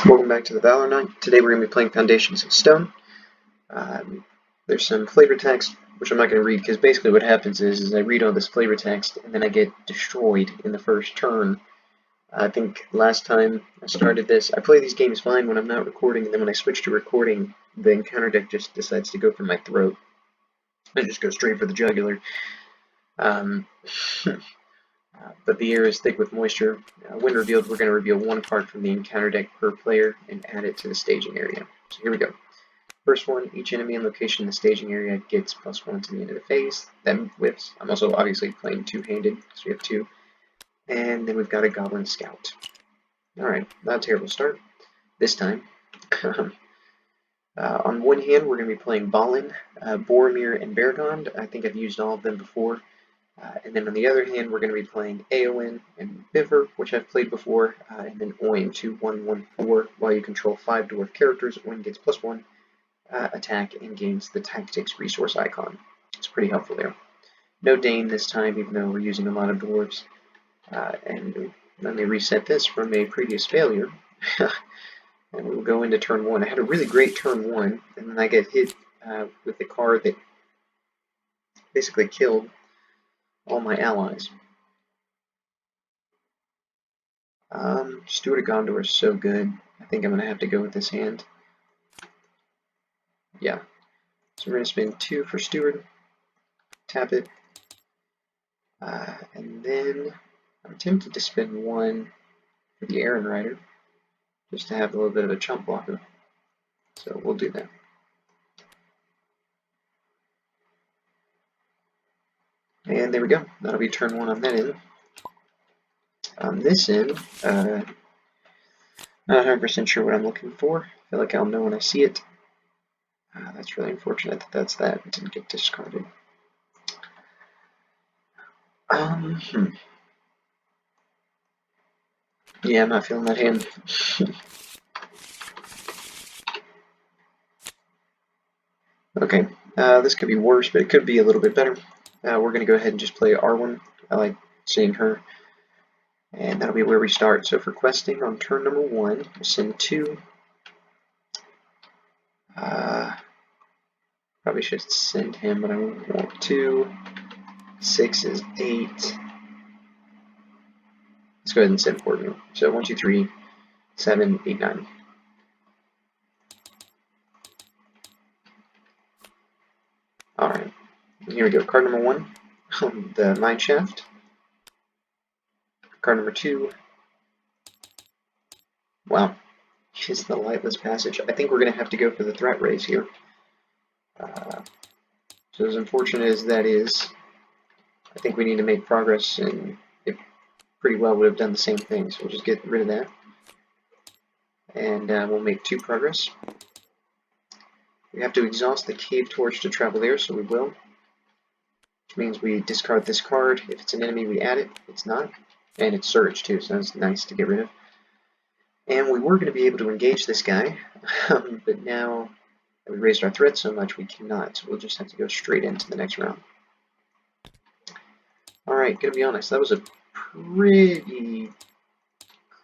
Welcome back to the Valor Night. Today we're going to be playing Foundations of Stone. There's some flavor text, which I'm not going to read, because basically what happens is I read all this flavor text, and then I get destroyed in the first turn. I think last time I started this, I play these games fine when I'm not recording, and then when I switch to recording, the encounter deck just decides to go for my throat. I just go straight for the jugular. But the air is thick with moisture. When revealed, we're going to reveal one card from the encounter deck per player and add it to the staging area. So here we go. First one, each enemy and location in the staging area gets +1 to the end of the phase. Then whips. I'm also obviously playing two-handed, so we have two. And then we've got a Goblin Scout. Alright, not a terrible start. This time, on one hand, we're going to be playing Balin, Boromir, and Beregond. I think I've used all of them before. And then on the other hand, we're going to be playing Eowyn and Bifur, which I've played before, and then Oin 2/1/1/4. While you control 5 dwarf characters, Oin gets +1 attack and gains the tactics resource icon. It's pretty helpful there. No Dane this time, even though we're using a lot of dwarves. And let me reset this from a previous failure. And we'll go into turn 1. I had a really great turn 1, and then I get hit with a card that basically killed all my allies. Steward of Gondor is so good. I think I'm going to have to go with this hand. Yeah. So we're going to spend 2 for Steward, tap it, and then I'm tempted to spend 1 for the Aaron Rider, just to have a little bit of a chump blocker. So we'll do that. And there we go. That'll be turn 1 on that end. On this end, not 100% sure what I'm looking for. I feel like I'll know when I see it. That's really unfortunate that that's that. It didn't get discarded. Yeah, I'm not feeling that hand. Okay, this could be worse, but it could be a little bit better. We're going to go ahead and just play R1. I like seeing her. And that'll be where we start. So for questing on turn number 1, we'll send 2. Probably should send him, but I don't want to. 6 is 8. Let's go ahead and send 4 new. So 1, 2, 3, 7, 8, 9. Alright, here we go. Card number 1, the Mine Shaft. Card number 2. Wow, it's the Lightless Passage. I think we're going to have to go for the Threat Raise here. So as unfortunate as that is, I think we need to make progress, and it pretty well would have done the same thing. So we'll just get rid of that. And we'll make 2 progress. We have to exhaust the Cave Torch to travel there, so we will. Which means we discard this card. If it's an enemy, we add it. It's not. And it's Surge too, so that's nice to get rid of. And we were going to be able to engage this guy, but now that we raised our threat so much, we cannot. So we'll just have to go straight into the next round. Alright, gonna be honest, that was a pretty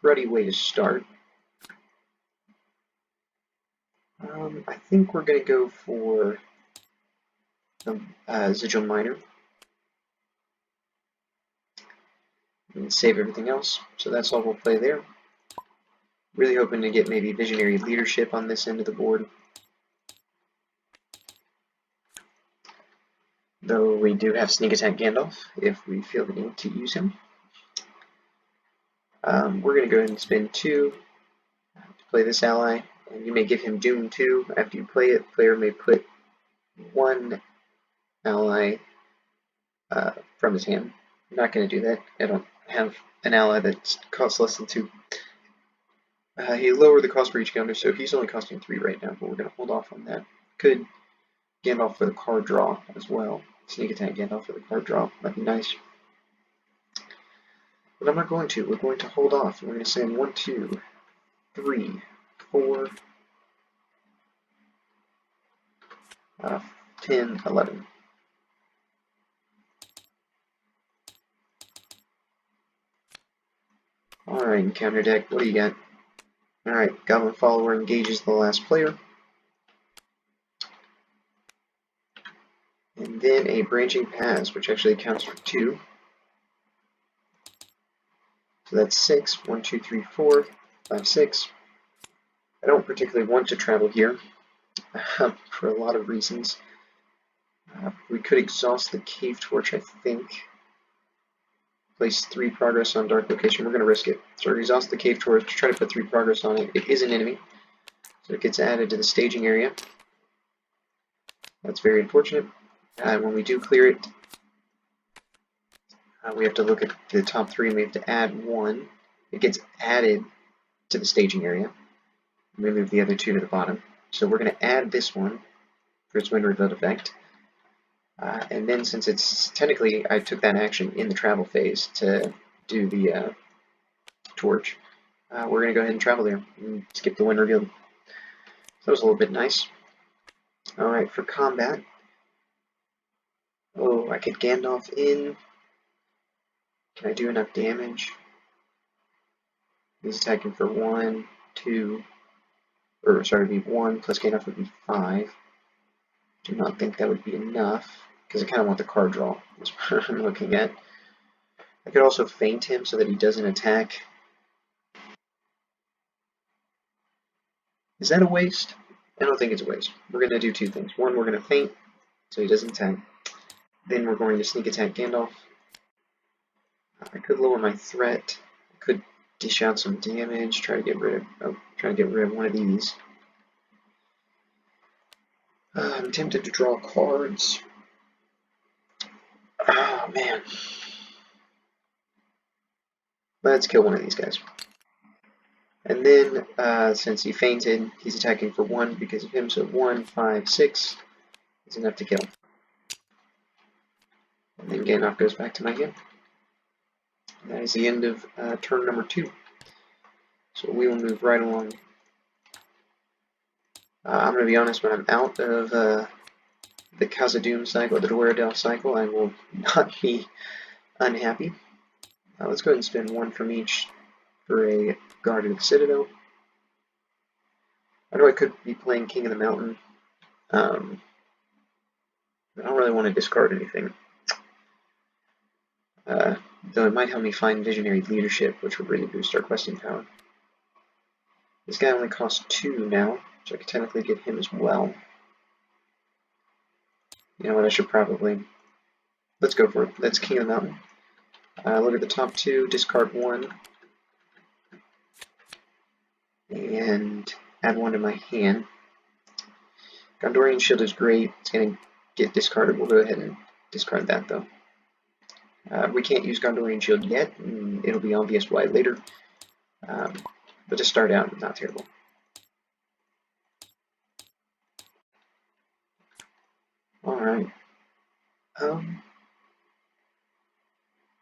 cruddy way to start. I think we're going to go for the Sigil Miner and save everything else. So that's all we'll play there. Really hoping to get maybe Visionary Leadership on this end of the board. Though we do have Sneak Attack Gandalf if we feel the need to use him. We're going to go ahead and spend 2 to play this ally. And you may give him Doom 2. After you play it, the player may put 1 ally from his hand. I'm not going to do that. I don't have an ally that costs less than 2. He lowered the cost for each counter, so he's only costing 3 right now, but we're going to hold off on that. Could Gandalf for the card draw as well. Sneak Attack Gandalf for the card draw. That'd be nice. But I'm not going to. We're going to hold off. We're going to send 1, 2, 3, 4, 10, 11. Alright, encounter deck, what do you got? Alright, Goblin Follower engages the last player. And then a Branching Paths, which actually counts for 2. So that's 6. 1, 2, 3, 4, 5, 6. I don't particularly want to travel here for a lot of reasons. We could exhaust the Cave Torch, I think. Place 3 progress on Dark Location. We're going to risk it. So we exhaust the Cave Torch to try to put 3 progress on it. It is an enemy, so it gets added to the staging area. That's very unfortunate. When we do clear it, we have to look at the top 3 and we have to add 1. It gets added to the staging area. And we move the other 2 to the bottom. So we're going to add this one for its wind revealed effect. And then since it's technically, I took that action in the travel phase to do the torch, we're going to go ahead and travel there and skip the wind revealed. So that was a little bit nice. Alright, for combat. Oh, I could Gandalf in. Can I do enough damage? He's attacking for 1, 2, or sorry, it'd be 1 plus Gandalf would be 5. Do not think that would be enough, because I kind of want the card draw. That's what I'm looking at. I could also feint him so that he doesn't attack. Is that a waste? I don't think it's a waste. We're going to do 2 things. One, we're going to feint so he doesn't attack. Then we're going to sneak attack Gandalf. I could lower my threat. I could dish out some damage. Try to get rid of one of these. I'm tempted to draw cards. Oh man. Let's kill one of these guys. And then, since he fainted, he's attacking for 1 because of him, so 1, 5, 6 is enough to kill. And then Gandalf goes back to my hand. And that is the end of turn number 2. So we will move right along. I'm going to be honest, when I'm out of the Khazad-dûm cycle, the Doradel cycle, I will not be unhappy. Let's go ahead and spend 1 from each for a Guard of the Citadel. I know I could be playing King of the Mountain. I don't really want to discard anything. Though it might help me find Visionary Leadership, which would really boost our questing power. This guy only costs 2 now, so I could technically get him as well. You know what, I should probably... Let's go for it. That's King of the Mountain. Look at the top 2, discard 1. And add 1 to my hand. Gondorian Shield is great. It's going to get discarded. We'll go ahead and discard that, though. We can't use Gondorian Shield yet, and it'll be obvious why later. But to start out, not terrible. Alright.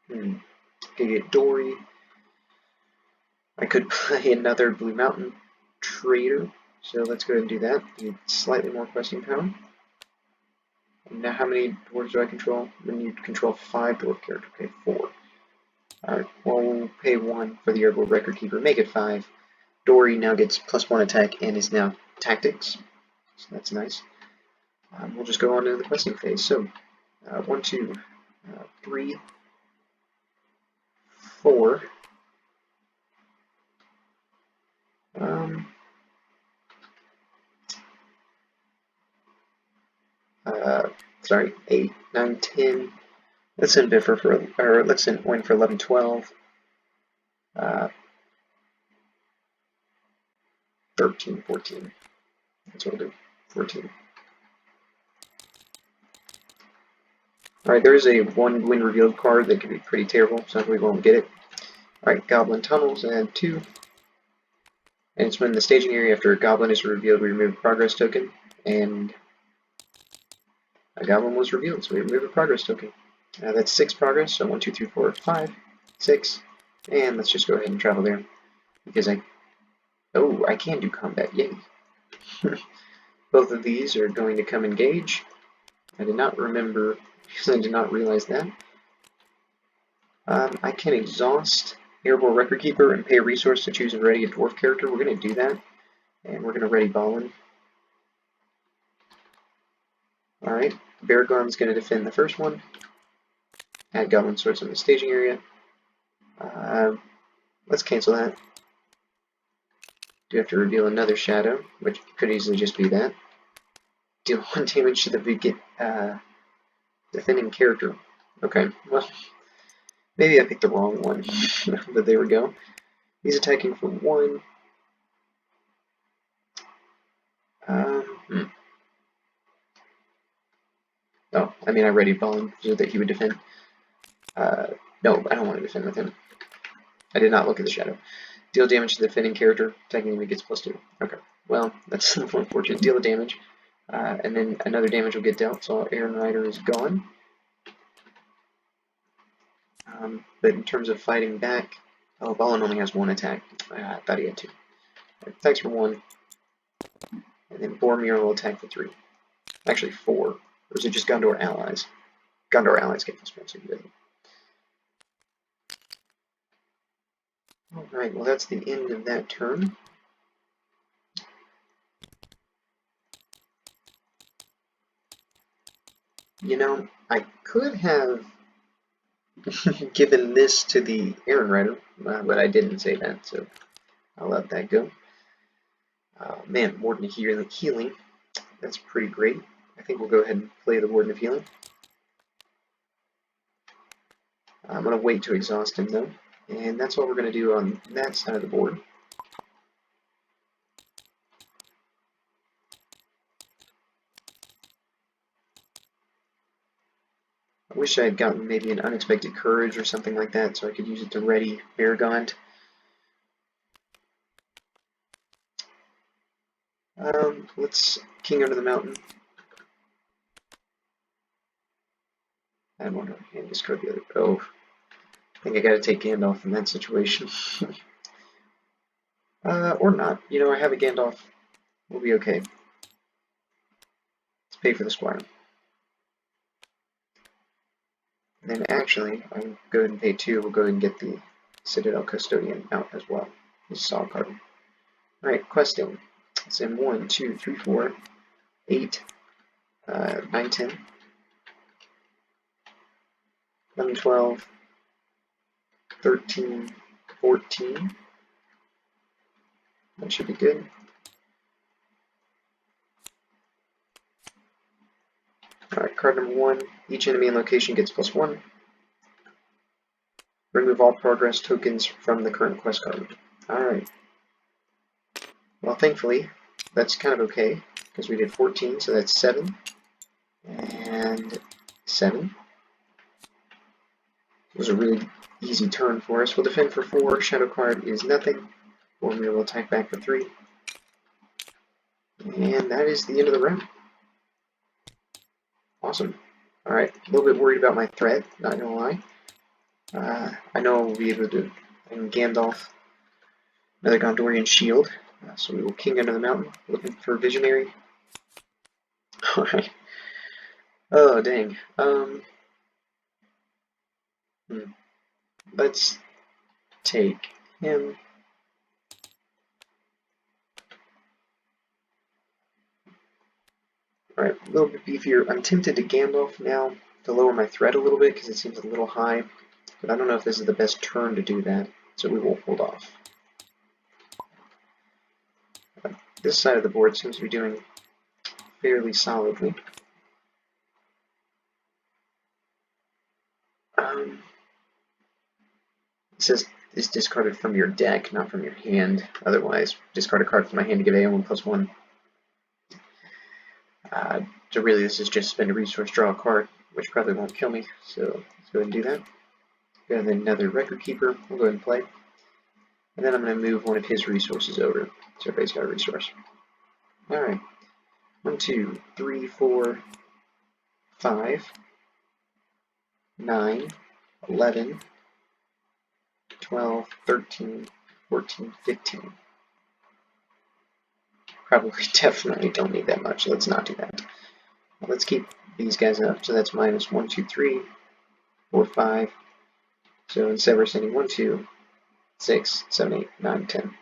Could get Dory. I could play another Blue Mountain Trader, so let's go ahead and do that. Need slightly more questing power. And now how many dwarves do I control? When you control 5 dwarf characters. Okay, 4. Alright, well, we'll pay 1 for the Herbal Record Keeper, make it 5. Dory now gets +1 attack and is now Tactics, so that's nice. We'll just go on to the questing phase. So, 1, 2, 3, 4. Sorry, 8, 9, 10. Let's send Biffer for, or let's send Oin for 11, 12. 13, 14. That's what we'll do. 14. Alright, there is a 1 wind revealed card that could be pretty terrible, so we won't get it. Alright, Goblin Tunnels, add 2. And it's when the staging area after a Goblin is revealed, we remove a progress token, and a Goblin was revealed, so we remove a progress token. That's 6 progress, so 1, 2, 3, 4, 5, 6, and let's just go ahead and travel there, because I can do combat, yay. Both of these are going to come engage. I did not remember, because I did not realize that. I can exhaust Airborne Record Keeper and pay a resource to choose and ready a dwarf character. We're going to do that, and we're going to ready Ballin. Alright, Beargon's going to defend the first one. Add Goblin Swords in the staging area. Let's cancel that. Do have to reveal another shadow, which could easily just be that. Deal 1 damage to the defending character. Okay, well, maybe I picked the wrong one, but there we go. He's attacking for 1. Oh, I mean, I ready Ballin so that he would defend. No, I don't want to defend with him. I did not look at the shadow. Deal damage to the defending character. Attacking enemy gets +2. Okay, well, that's unfortunate. Deal the damage. And then another damage will get dealt, so Aaron Rider is gone. But in terms of fighting back, oh, Ballin only has 1 attack. I thought he had 2. Attacks for 1. And then Boromir will attack for 3. Actually 4. Or is it just Gondor allies? Gondor allies get +1, so he doesn't. Alright, well that's the end of that turn. You know, I could have given this to the Aaron Rider, but I didn't say that, so I'll let that go. Man, Warden of Healing, that's pretty great. I think we'll go ahead and play the Warden of Healing. I'm going to wait to exhaust him though, and that's what we're going to do on that side of the board. I wish I had gotten maybe an Unexpected Courage or something like that so I could use it to ready Beargon. Let's King Under the Mountain. Add 1 and discard the other. Oh, I think I gotta take Gandalf in that situation. Or not. You know, I have a Gandalf. We'll be okay. Let's pay for the Squire. And then actually, I'll go ahead and pay 2. We'll go ahead and get the Citadel Custodian out as well. This is solid card. Alright, questing. It's in 1, 2, 3, 4, 8, 9, 10, 11, 12, 13, 14. That should be good. Alright, card number 1. Each enemy in location gets +1. Remove all progress tokens from the current quest card. Alright. Well, thankfully, that's kind of okay, because we did 14, so that's 7. And 7. It was a really easy turn for us. We'll defend for 4. Shadow card is nothing. Boromir will attack back for 3. And that is the end of the round. Awesome. Alright, a little bit worried about my threat, not gonna lie. I know we'll be able to, and Gandalf, another Gondorian shield. So we will King Under the Mountain, looking for Visionary. Alright. Oh, dang. Let's take him. Alright, a little bit beefier. I'm tempted to Gandalf now to lower my threat a little bit because it seems a little high. But I don't know if this is the best turn to do that, so we will hold off. This side of the board seems to be doing fairly solidly. It says is discarded from your deck, not from your hand. Otherwise, discard a card from my hand to give Aeon +1. So really, this is just spend a resource, draw a card, which probably won't kill me. So let's go ahead and do that. Go ahead and another Record Keeper. We'll go ahead and play. And then I'm going to move one of his resources over. So everybody's got a resource. Alright. 1, 2, 3, 4, 5, 9, 11, 12, 13, 14, 15. Probably definitely don't need that much. Let's not do that. Let's keep these guys up. So that's -1, 2, 3, 4, 5. So instead we're sending 1, 2, 6, 7, 8, 9, 10.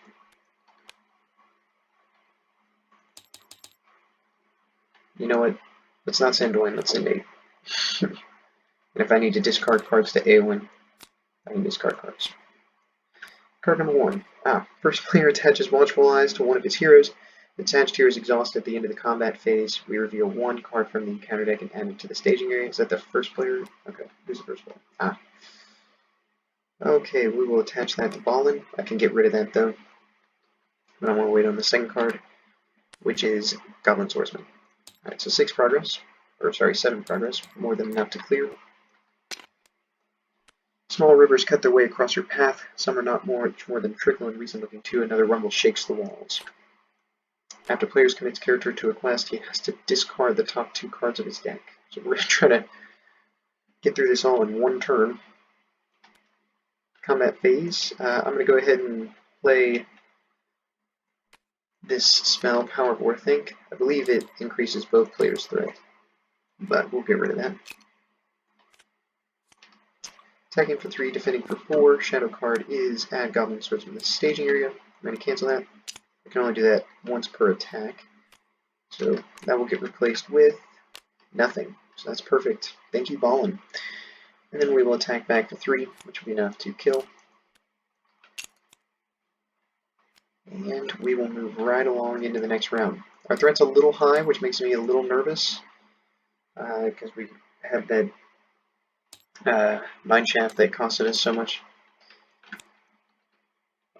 You know what? Let's not send Owen, let's send 8. And if I need to discard cards to Eowyn, I can discard cards. Card number 1. First player attaches multiple eyes to one of his heroes. The attached hero is exhausted at the end of the combat phase. We reveal one card from the encounter deck and add it to the staging area. Is that the first player? Okay, who's the first player? Okay, we will attach that to Ballin. I can get rid of that though. And I want to wait on the second card, which is Goblin Swordsman. Alright, so 7 progress, more than enough to clear. Small rivers cut their way across your path. Some are not much more than trickle and reason looking too. Another rumble shakes the walls. After players commits character to a quest, he has to discard the top 2 cards of his deck. So we're going to try to get through this all in one turn. Combat phase. I'm going to go ahead and play this spell, Power of Orthink. I believe it increases both players' threat, but we'll get rid of that. Attacking for 3, defending for 4. Shadow card is add Goblin Swordsman to the staging area. I'm going to cancel that. I can only do that once per attack. So that will get replaced with nothing. So that's perfect. Thank you, Ballin. And then we will attack back for 3, which will be enough to kill. And we will move right along into the next round. Our threat's a little high, which makes me a little nervous, because we have that mine shaft that costed us so much.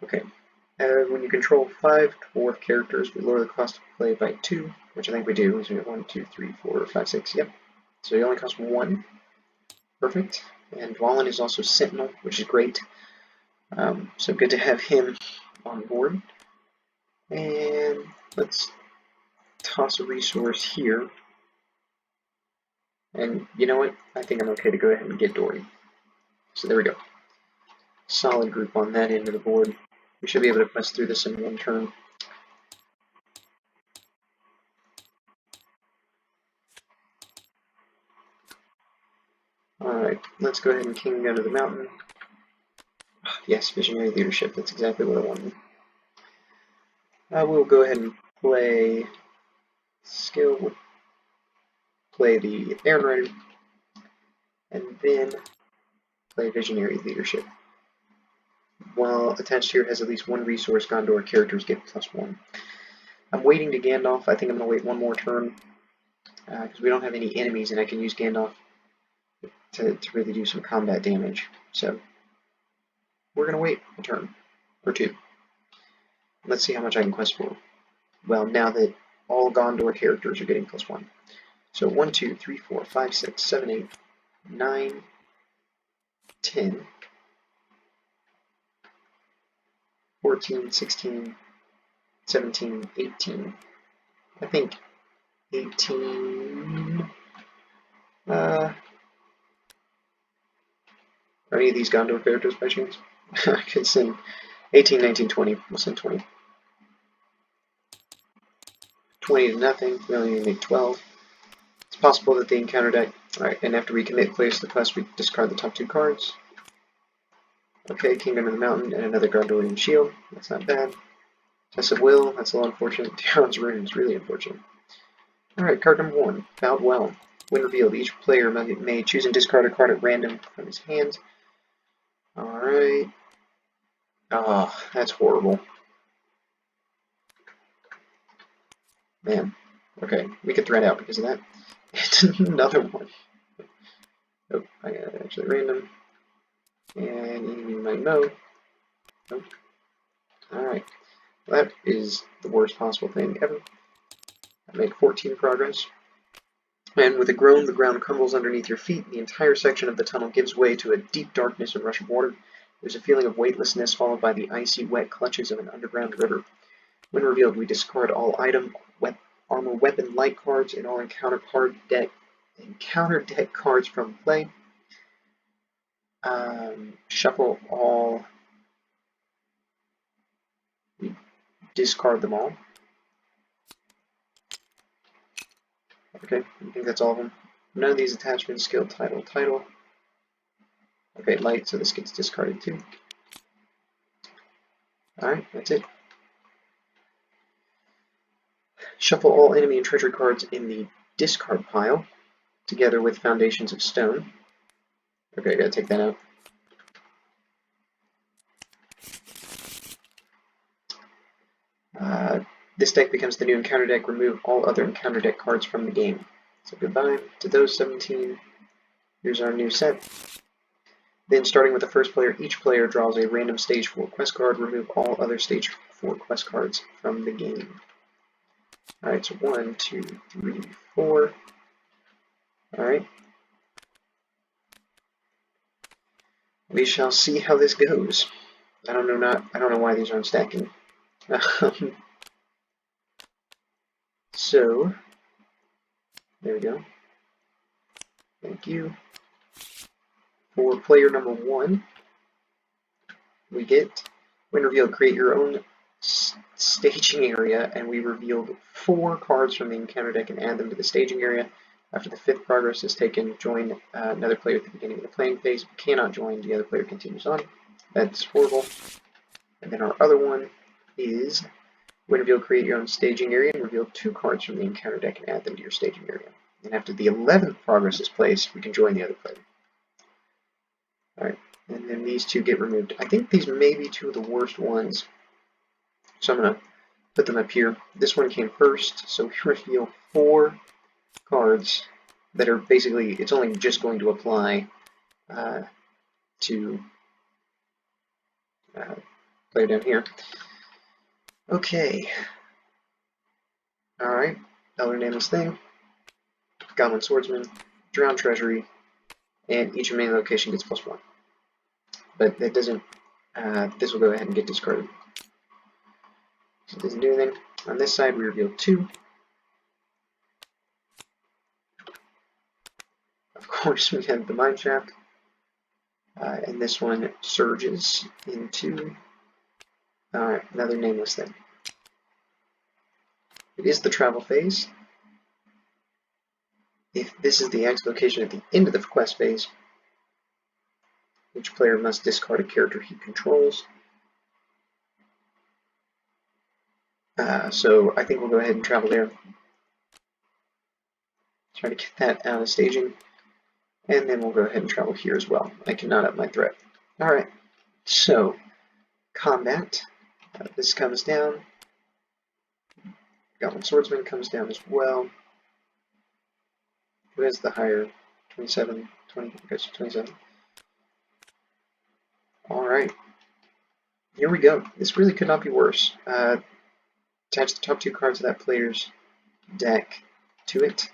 Okay. When you control 5 dwarf characters, we lower the cost of play by 2, which I think we do. So we have 1, 2, 3, 4, 5, 6. Yep. So it only costs 1. Perfect. And Dwalin is also Sentinel, which is great. So good to have him on board. And let's toss a resource here. And you know what? I think I'm okay to go ahead and get Dory. So there we go. Solid group on that end of the board. We should be able to press through this in one turn. Alright, let's go ahead and king down to the mountain. Yes, visionary leadership. That's exactly what I wanted. We'll go ahead and play skill. We'll play the Aaron Rider. And then play visionary leadership. While attached here has at least 1 resource, Gondor characters get +1. I'm waiting to Gandalf. I think I'm going to wait 1 more turn because we don't have any enemies and I can use Gandalf to really do some combat damage. So we're going to wait a turn or 2. Let's see how much I can quest for. Well, now that all Gondor characters are getting +1. So 1, 2, 3, 4, 5, 6, 7, 8, 9, 10, 14, 16, 17, 18. I think 18. Are any of these Gondor characters by chance? I could send 18, 19, 20. We'll send 20. 20 to nothing. We only need to make 12. It's possible that the encounter deck. Alright, and after we commit players to the quest, we discard the top 2 cards. Okay, Kingdom of the Mountain and another Gondorian Shield. That's not bad. Test of Will. That's a little unfortunate. Darren's Rune is really unfortunate. Alright, card number 1. Bowed Well. When revealed, each player may choose and discard a card at random from his hand. Alright. Oh, that's horrible. Man. Okay, we could thread out because of that. And another one. Oh, I got it actually random. And you might know. Nope. Alright. That is the worst possible thing ever. I make 14 progress. And with a groan, the ground crumbles underneath your feet. The entire section of the tunnel gives way to a deep darkness and rush of water. There's a feeling of weightlessness followed by the icy, wet clutches of an underground river. When revealed, we discard all item, armor, weapon, light cards, and all encounter deck cards from play. Shuffle all. We discard them all. Okay, I think that's all of them. None of these attachments, skill, title. Okay, light, so this gets discarded too. Alright, that's it. Shuffle all enemy and treasury cards in the discard pile, together with Foundations of Stone. Okay, I gotta take that out. This deck becomes the new encounter deck. Remove all other encounter deck cards from the game. So goodbye to those 17. Here's our new set. Then, starting with the first player, each player draws a random Stage 4 quest card. Remove all other Stage 4 quest cards from the game. Alright, so 1, 2, 3, 4. Alright. We shall see how this goes. I don't know why these aren't stacking. So, there we go. Thank you. For player number 1, we get, when revealed, create your own staging area, and we revealed 4 cards from the encounter deck and add them to the staging area. After the 5th progress is taken, join another player at the beginning of the playing phase. If you cannot join, the other player continues on. That's horrible. And then our other one is, when revealed, create your own staging area and reveal 2 cards from the encounter deck and add them to your staging area. And after the 11th progress is placed, we can join the other player. Alright, and then these 2 get removed. I think these may be 2 of the worst ones, so I'm going to put them up here. This one came first, so we reveal 4 cards that are basically, it's only just going to apply to player down here. Okay. Alright, Elder Nameless Thing, Goblin Swordsman, Drowned Treasury, and each remaining location gets +1. But that doesn't, this will go ahead and get discarded. So it doesn't do anything. On this side, we reveal 2. Of course, we have the Mine Shaft, and this one surges into another Nameless Thing. It is the travel phase. If this is the X location at the end of the quest phase, each player must discard a character he controls. So I think we'll go ahead and travel there. Try to get that out of staging. And then we'll go ahead and travel here as well. I cannot up my threat. Alright, so combat. This comes down. Goblin Swordsman comes down as well. Who has the higher? 27, 20, okay, so 27. Alright, here we go. This really could not be worse. Attach the top 2 cards of that player's deck to it.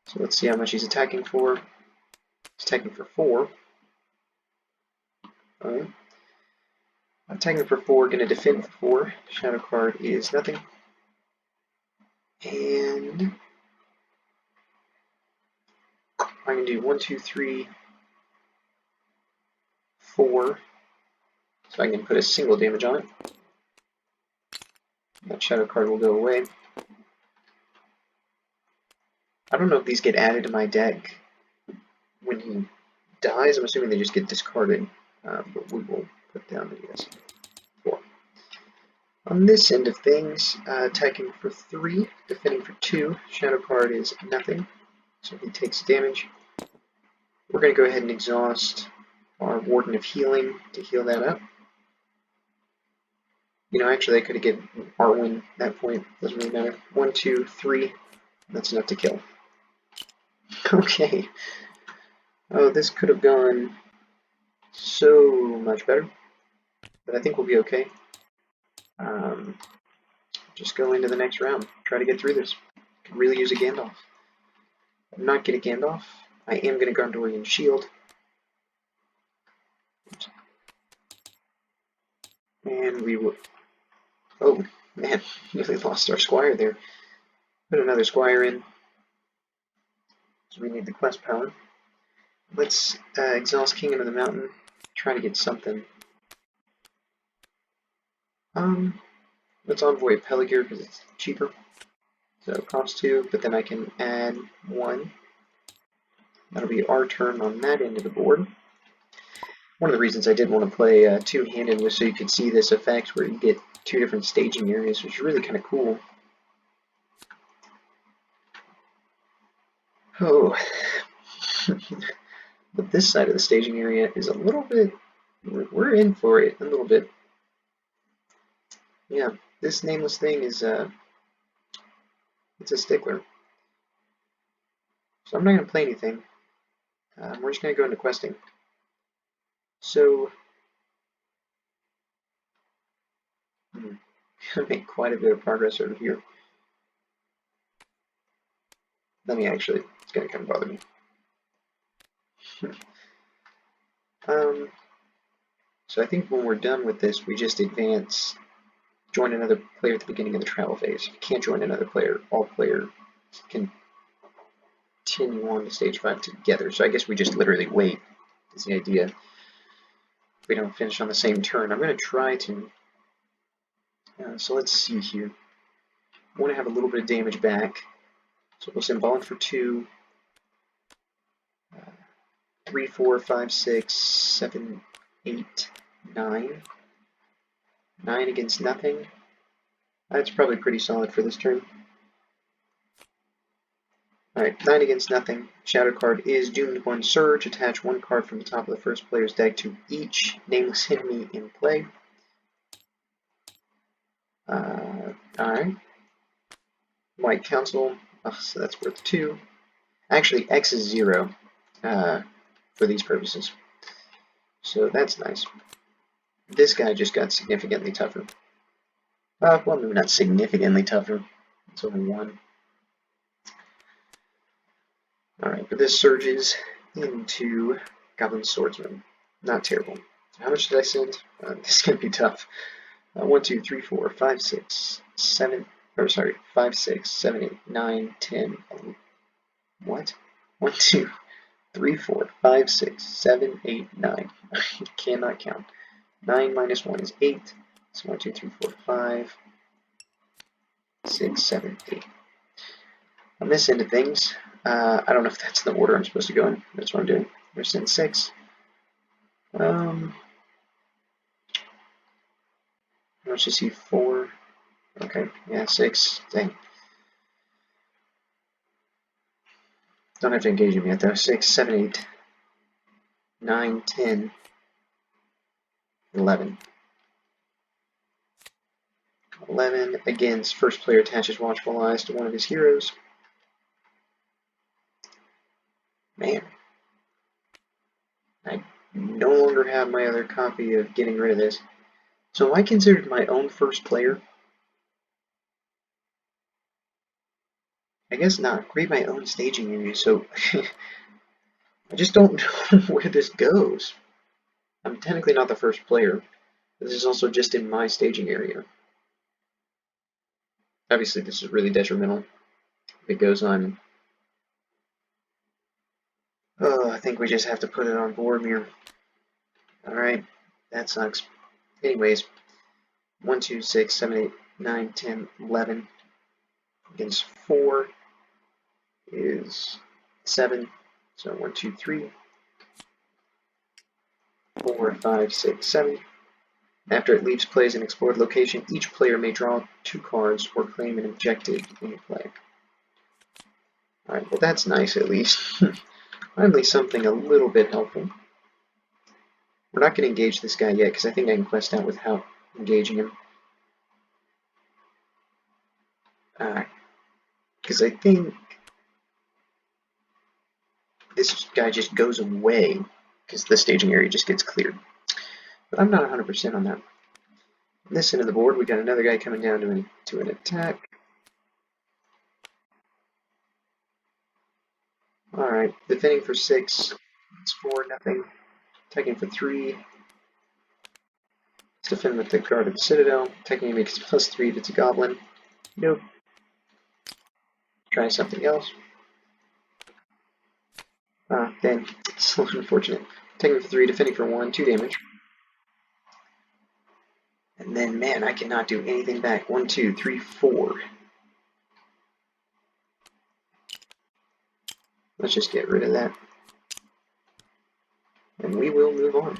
So let's see how much he's attacking for. He's attacking for 4. Alright. Attacking for 4, going to defend for 4. Shadow card is nothing. And I can do 1, 2, 3, 4. So I can put a single damage on it. That shadow card will go away. I don't know if these get added to my deck when he dies. I'm assuming they just get discarded, but we will put down the yes. 4. On this end of things, attacking for 3, defending for 2. Shadow card is nothing, so he takes damage. We're going to go ahead and exhaust our Warden of Healing to heal that up. You know, actually, I could have given Arwen that point. Doesn't really matter. 1, 2, 3. That's enough to kill. Okay. Oh, this could have gone so much better. But I think we'll be okay. Just go into the next round. Try to get through this. Could really use a Gandalf. I'm not get a Gandalf. I am going to Gondorian Shield. And we will... Oh, man. Nearly lost our Squire there. Put another Squire in. So we need the quest power. Let's exhaust Kingdom of the Mountain. Try to get something. Let's envoy Peligir because it's cheaper. So it costs 2, but then I can add 1. That'll be our turn on that end of the board. One of the reasons I did want to play two-handed was so you could see this effect where you get two different staging areas, which is really kind of cool. Oh, but this side of the staging area is a little bit, we're in for it a little bit. Yeah, this nameless thing is, it's a stickler. So I'm not going to play anything. We're just going to go into questing. So, I made quite a bit of progress over here. Let me actually, it's going to kind of bother me. So I think when we're done with this, we just advance, join another player at the beginning of the travel phase. If you can't join another player, all players can continue on to stage 5 together. So I guess we just literally wait, is the idea. If we don't finish on the same turn. I'm going to try to, so let's see here. I want to have a little bit of damage back. So we'll send Ballin for 2, 3, 4, 5, 6, 7, 8, 9. 9 against nothing. That's probably pretty solid for this turn. Alright, 9 against nothing. Shadow card is Doomed One Surge. Attach one card from the top of the first player's deck to each nameless enemy in play. Alright. White Council. Oh, so that's worth 2. Actually, X is 0 for these purposes. So that's nice. This guy just got significantly tougher. Well, maybe not significantly tougher. It's only 1. Alright, but this surges into Goblin Swordsman. Not terrible. How much did I send? This is going to be tough. 1, 2, 3, 4, 5, 6, 7, or sorry, 5, 6, 7, 8, 9, 10, 11. What? 1, 2, 3, 4, 5, 6, 7, 8, 9. I cannot count. 9 minus 1 is 8. So 1, 2, 3, 4, 5, 6, 7, 8. On this end of things, I don't know if that's the order I'm supposed to go in. That's what I'm doing. I'm going to send 6. Let's just see 4. Okay, yeah, 6. Dang. Don't have to engage him yet though. 6, 7, 8, 9, 10, 11. 11 against first player attaches Watchful Eyes to one of his heroes. Man. I no longer have my other copy of getting rid of this. So am I considered my own first player? I guess not. Create my own staging area, so I just don't know where this goes. I'm technically not the first player. This is also just in my staging area. Obviously, this is really detrimental. If it goes on... Oh, I think we just have to put it on Boromir. Alright, that sucks. Anyways, 1, 2, 6, 7, 8, 9, 10, 11 against 4 is 7. So 1, 2, 3, 4, 5, 6, 7. After it leaves plays an explored location, each player may draw 2 cards or claim an objective in play. Alright, well that's nice at least. Finally something a little bit helpful. We're not going to engage this guy yet because I think I can quest out without engaging him. Because I think this guy just goes away because the staging area just gets cleared. But I'm not 100% on that. On this end of the board, we got another guy coming down to an attack. Alright, defending for 6. It's 4, nothing. Attacking for 3. Let's defend with the Guard of the Citadel. Attacking makes +3 if it's a goblin. Nope. Try something else. Ah, dang. It's a little unfortunate. Attacking for 3, defending for 1, 2 damage. And then, man, I cannot do anything back. 1, 2, 3, 4. Let's just get rid of that. And we will move on.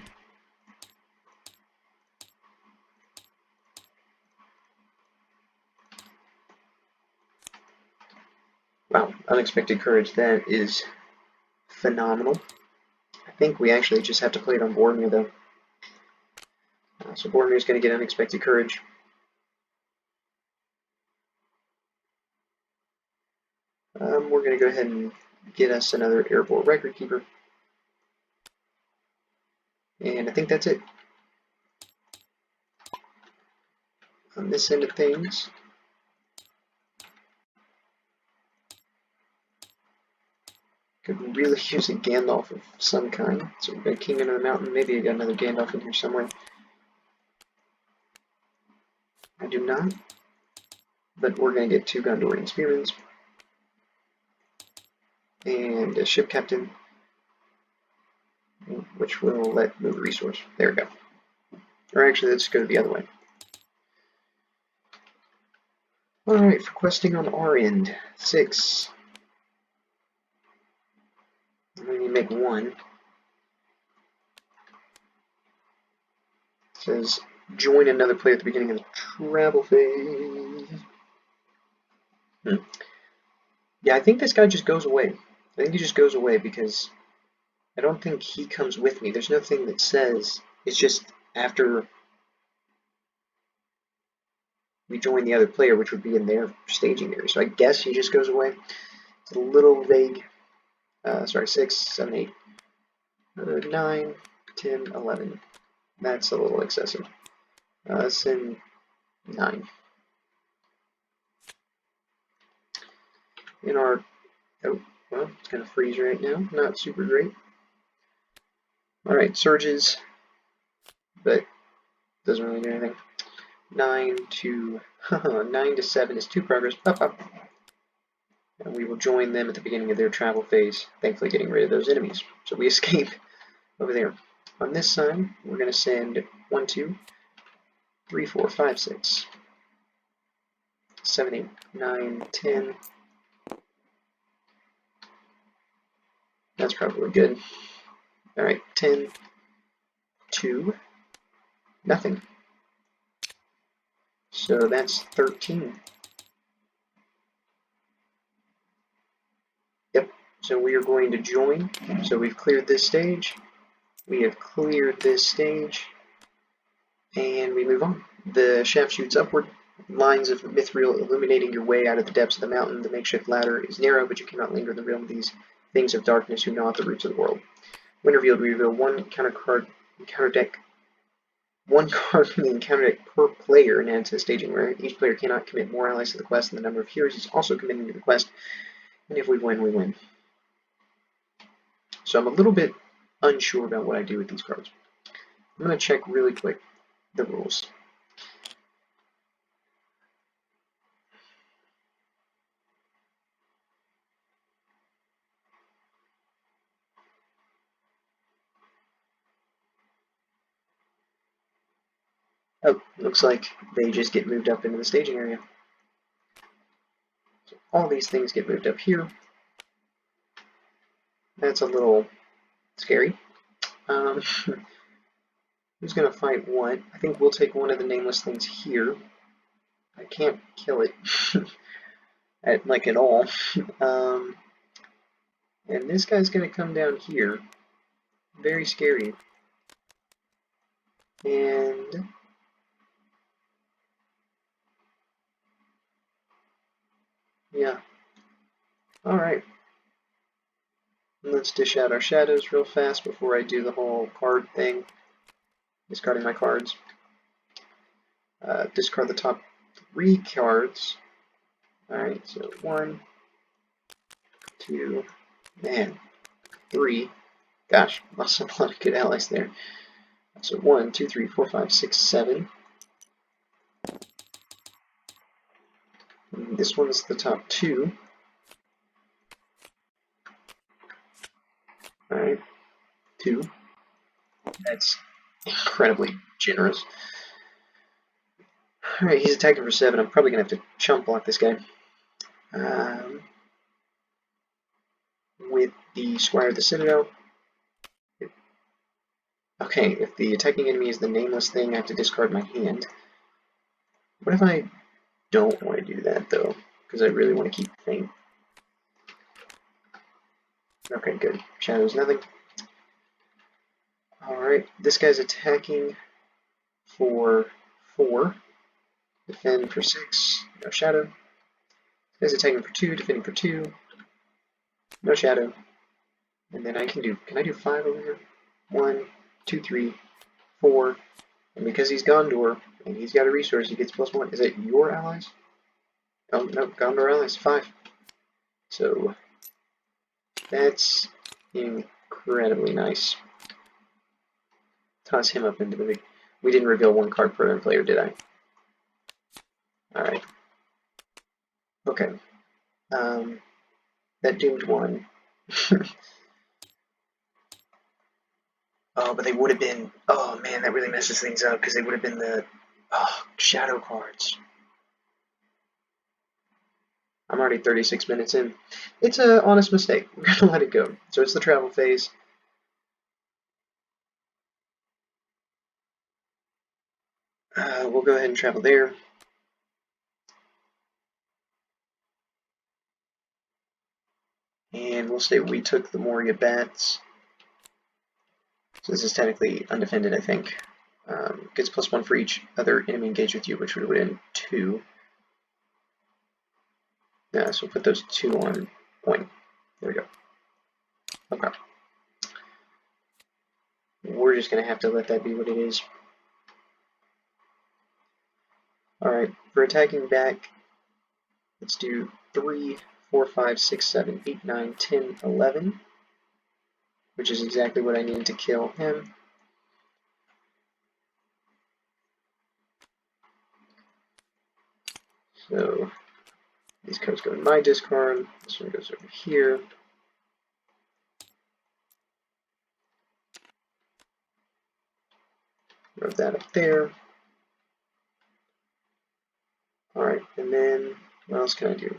Wow, unexpected courage. That is phenomenal. I think we actually just have to play it on Boromir though. So Boromir's going to get unexpected courage. We're going to go ahead and get us another airborne record keeper. And I think that's it. On this end of things, could really use a Gandalf of some kind. So we've got King under the Mountain. Maybe I got another Gandalf in here somewhere. I do not. But we're going to get 2 Gondorian Spearmen. And a ship captain, which will let move a resource. There we go. Or actually, let's go the other way. Alright, for questing on our end, 6. We need to make 1. It says, join another player at the beginning of the travel phase. Yeah, I think this guy just goes away. I think he just goes away because I don't think he comes with me. There's nothing that says, it's just after we join the other player, which would be in their staging area. So I guess he just goes away. It's a little vague. Sorry, 6, 7, 8, 9, 10, 11. That's a little excessive. Send 9. In our, oh, well, it's going to freeze right now. Not super great. Alright, surges, but doesn't really do anything. 9 to 9 to 7 is 2 progress. Up, up. And we will join them at the beginning of their travel phase, thankfully getting rid of those enemies. So we escape over there. On this side, we're going to send 1, 2, 3, 4, 5, 6, 7, 8, 9, 10. That's probably good. Alright, 10 to nothing. So that's 13. Yep, so we are going to join. So we've cleared this stage. We have cleared this stage. And we move on. The shaft shoots upward. Lines of mithril illuminating your way out of the depths of the mountain. The makeshift ladder is narrow, but you cannot linger in the realm of these things of darkness who gnaw at the roots of the world. When revealed, we reveal one encounter deck from the encounter deck per player and add to the staging area. Each player cannot commit more allies to the quest than the number of heroes is also committing to the quest. And if we win, we win. So I'm a little bit unsure about what I do with these cards. I'm going to check really quick the rules. Oh, looks like they just get moved up into the staging area. So all these things get moved up here. That's a little scary. Who's going to fight what? I think we'll take one of the nameless things here. I can't kill it at all. And this guy's going to come down here. Very scary. And yeah. Alright. Let's dish out our shadows real fast before I do the whole card thing. Discarding my cards. Discard the top 3 cards. Alright, so 1, 2, man, 3. Gosh, lost a lot of good allies there. So 1, 2, 3, 4, 5, 6, 7. And this one's the top 2. Alright, 2. That's incredibly generous. Alright, he's attacking for 7. I'm probably going to have to chump block this guy. With the Squire of the Citadel. Okay, if the attacking enemy is the nameless thing, I have to discard my hand. What if I don't want to do that, though? Because I really want to keep the thing. Okay, good. Shadow's nothing. Alright, this guy's attacking for 4. Defend for 6. No shadow. This guy's attacking for 2. Defending for 2. No shadow. And then can I do 5 over here? 1, 2, 3, 4. And because he's Gondor, and he's got a resource, he gets +1. Is that your allies? Oh, no, Gondor allies, 5. So, that's incredibly nice. Toss him up into the big... We didn't reveal 1 card per player, did I? Alright. Okay. That doomed 1. Oh, but they would have been... Oh, man, that really messes things up, because they would have been the... Oh, shadow cards. I'm already 36 minutes in. It's an honest mistake. We're going to let it go. So it's the travel phase. We'll go ahead and travel there. And we'll say we took the Moria bats. So this is technically undefended, I think. Gets +1 for each other enemy engaged with you, which would have been 2. Yeah, so we'll put those 2 on point. There we go. Okay. We're just going to have to let that be what it is. Alright, for attacking back, let's do 3, 4, 5, 6, 7, 8, 9, 10, 11, which is exactly what I need to kill him. So these cards go in my discard, this one goes over here. Move that up there. Alright, and then what else can I do?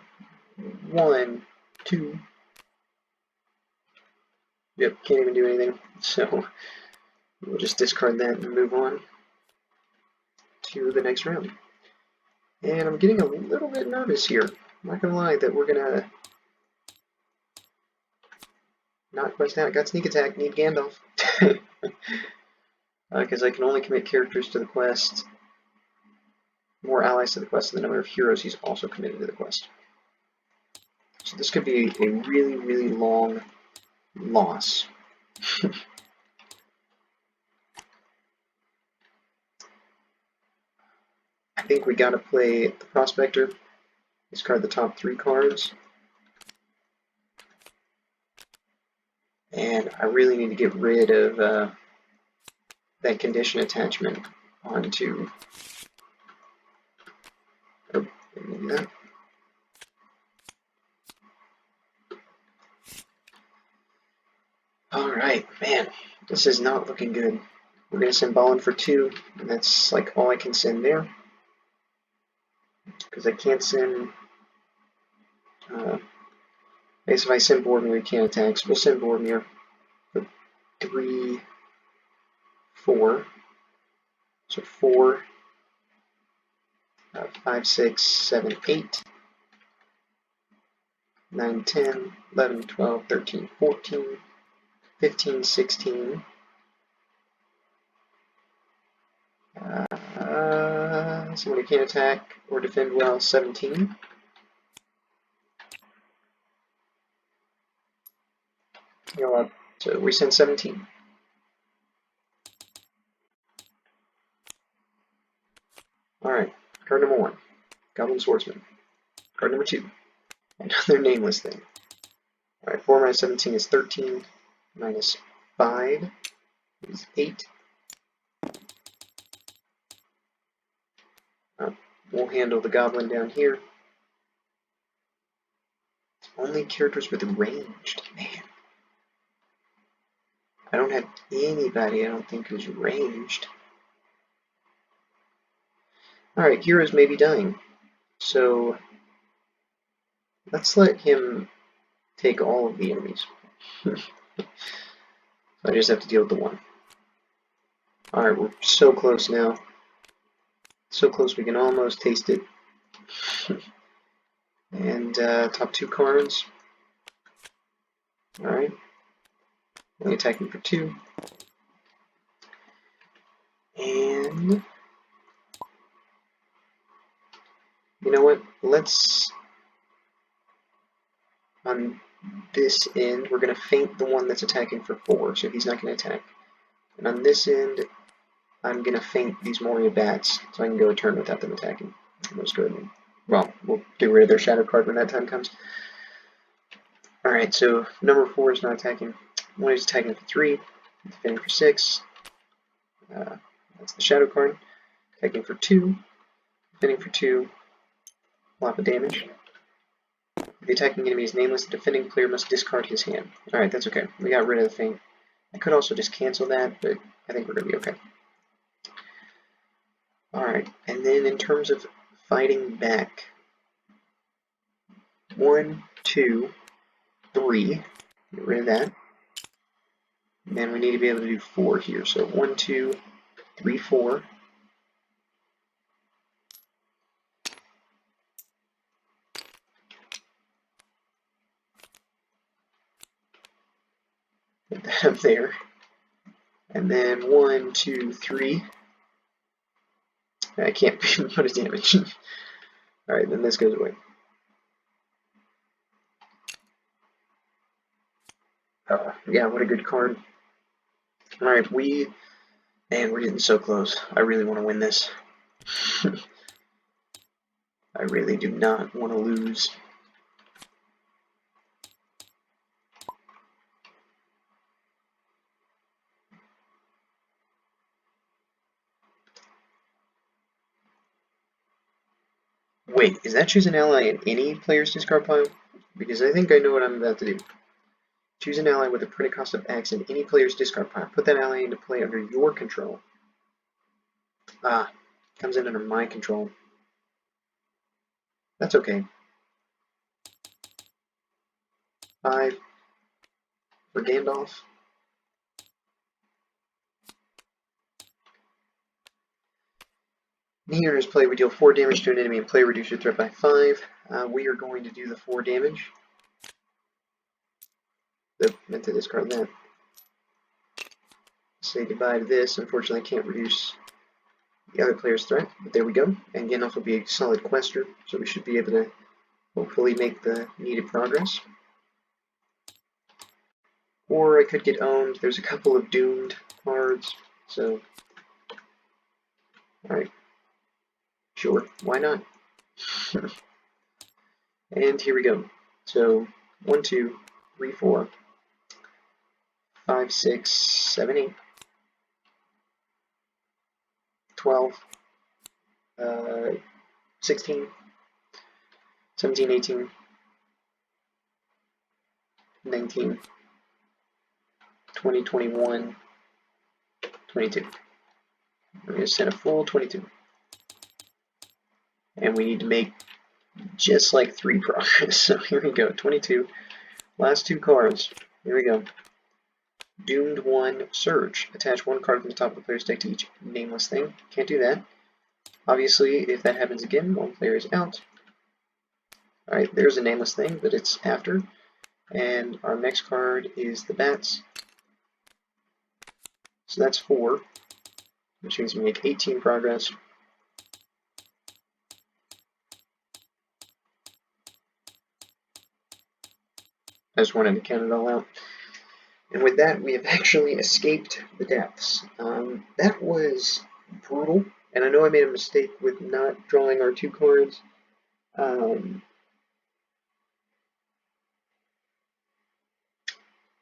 1, 2. Yep, can't even do anything. So we'll just discard that and move on to the next round. And I'm getting a little bit nervous here. I'm not gonna lie that we're gonna not quest out. Got sneak attack, need Gandalf. Because I can only commit characters to the quest, more allies to the quest, than the number of heroes he's also committed to the quest. So this could be a really, really long loss. I think we gotta play the Prospector. Discard the top 3 cards. And I really need to get rid of that condition attachment onto... Oh, maybe that. Alright, man, this is not looking good. We're going to send Ballin for 2, and that's like all I can send there. Because I can't send... I guess if I send Boromir, we can't attack, so we'll send Boromir for 3, 4. So 4, 5, 6, 7, 8, 9, 10, 11, 12, 13, 14, 15, 16. Somebody can't attack or defend well, 17. You know what? So we send 17. Alright, card number 1, Goblin Swordsman. Card number 2, another nameless thing. Alright, 4 minus 17 is 13, minus 5 is 8. We'll handle the goblin down here. Only characters with ranged, man. I don't have anybody I don't think who's ranged. Alright, heroes may be dying. So let's let him take all of the enemies. I just have to deal with the 1. Alright, we're so close now. So close we can almost taste it. And top 2 cards. Alright. Only attacking for 2. And you know what? Let's, on this end, we're going to feint the one that's attacking for 4, so he's not going to attack. And on this end, I'm going to feint these Moria bats, so I can go a turn without them attacking. Let's go ahead and, well, we'll get rid of their shadow card when that time comes. Alright, so number 4 is not attacking. 1 is attacking for 3, defending for 6. That's the shadow card. Attacking for 2, defending for 2, a lot of damage. If the attacking enemy is nameless, the defending player must discard his hand. Alright, that's okay. We got rid of the feint. I could also just cancel that, but I think we're going to be okay. Alright, and then in terms of fighting back, 1, 2, 3, get rid of that. And then we need to be able to do 4 here. So 1, 2, 3, 4. Put that up there. And then 1, 2, 3. I can't put a damage. Alright, then this goes away. Yeah, what a good card. Alright, man, we're getting so close. I really want to win this. I really do not want to lose. Wait, is that choose an ally in any player's discard pile? Because I think I know what I'm about to do. Choose an ally with a printed cost of X in any player's discard pile. Put that ally into play under your control. Ah, comes in under my control. That's okay. 5 for Gandalf. Near his play, we deal 4 damage to an enemy and play reduce your threat by 5. We are going to do the 4 damage. Meant to discard that. Say goodbye to this. Unfortunately, I can't reduce the other player's threat, but there we go. And Gandalf will be a solid quester, so we should be able to hopefully make the needed progress. Or I could get owned. There's a couple of doomed cards, so alright. Sure, why not? And here we go. So 1, 2, 3, 4, 5, 6, 7, 8, 12, 16, 17, 18, 19, 20, 21, 22. We're going to send a full 22. And we need to make just like 3 progress. So here we go, 22. Last 2 cards. Here we go. Doomed 1, Surge. Attach 1 card from the top of the player's deck to each nameless thing. Can't do that. Obviously, if that happens again, 1 player is out. Alright, there's a nameless thing, but it's after. And our next card is the Bats. So that's 4, which means we make 18 progress. I just wanted to count it all out. And with that, we have actually escaped the depths. That was brutal, and I know I made a mistake with not drawing our 2 cards.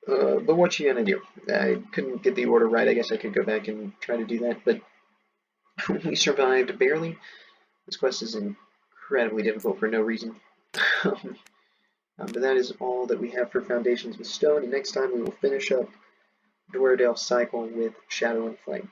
But what you gonna do? I couldn't get the order right. I guess I could go back and try to do that, but we survived barely. This quest is incredibly difficult for no reason. But that is all that we have for Foundations with Stone, and next time we will finish up Dwerdale Cycle with Shadow and Flame.